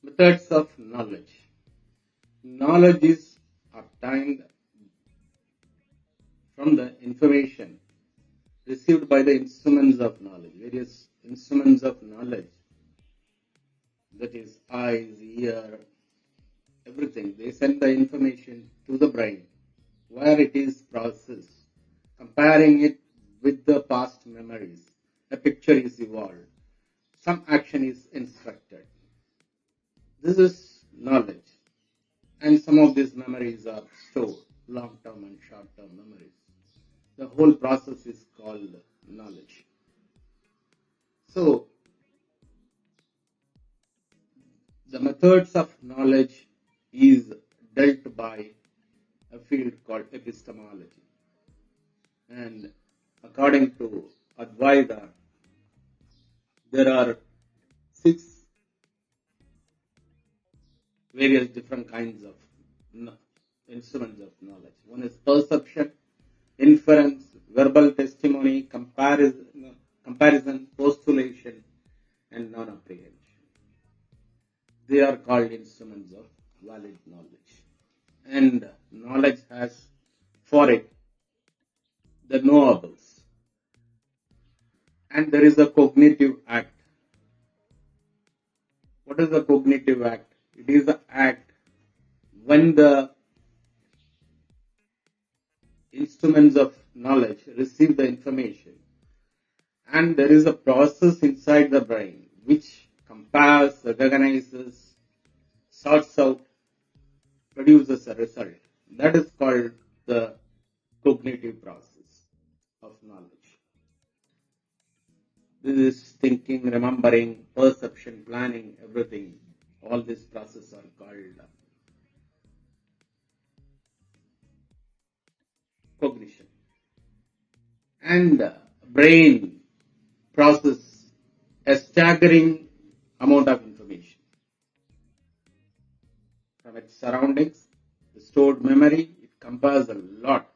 Methods of knowledge. Knowledge is obtained from the information received by the instruments of knowledge, various instruments of knowledge, that is eyes, ear, everything. They send the information to the brain where it is processed, comparing it with the past memories. A picture is evolved, some action is instructed. This is knowledge, and some of these memories are stored, long-term and short-term memories. The whole process is called knowledge. So, the methods of knowledge is dealt by a field called epistemology. And according to Advaita, there are 6 various different kinds of instruments of knowledge. One is perception, inference, verbal testimony, comparison, postulation, and non-apprehension. They are called instruments of valid knowledge. And knowledge has for it the knowables. And there is a cognitive act. What is the cognitive act? It is the act when the instruments of knowledge receive the information, and there is a process inside the brain which compares, recognizes, sorts out, produces a result. That is called the cognitive process of knowledge. This is thinking, remembering, perception, planning, everything. All these processes are called cognition. And brain process a staggering amount of information from its surroundings, the stored memory. It compares a lot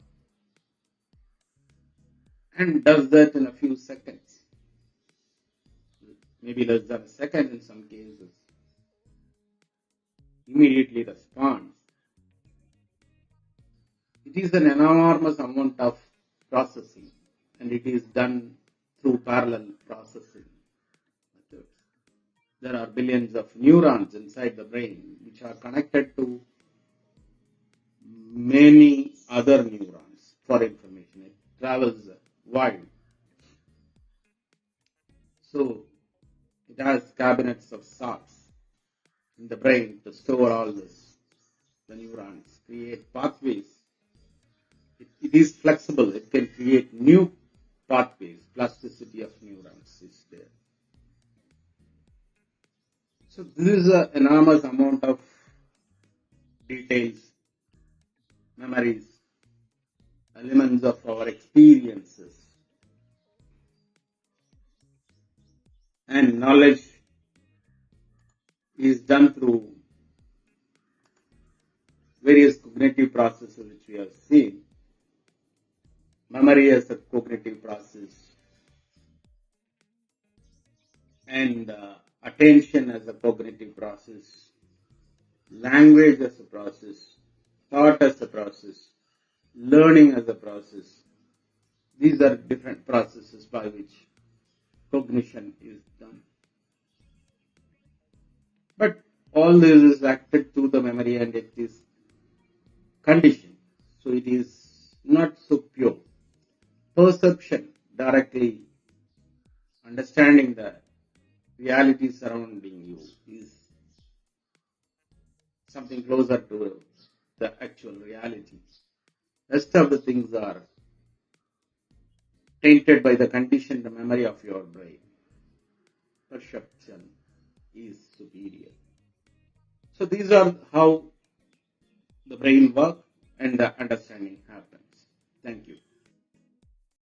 and does that in a few seconds, maybe less than a second in some cases. Immediately responds. It is an enormous amount of processing, and it is done through parallel processing methods. There are billions of neurons inside the brain which are connected to many other neurons for information. It travels wide. So it has cabinets of sorts in the brain to store all this. The neurons create pathways. It is flexible. It can create new pathways. Plasticity of neurons is there. So this is an enormous amount of details, memories, elements of our experiences, and knowledge is done through various cognitive processes which we have seen. Memory as a cognitive process, and attention as a cognitive process, language as a process, thought as a process, learning as a process. These are different processes by which cognition is done. But all this is acted through the memory, and it is conditioned. So it is not so pure. Perception, directly understanding the reality surrounding you, is something closer to the actual reality. Rest of the things are tainted by the conditioned memory of your brain. Perception is superior. So these are how the brain works and the understanding happens. Thank you.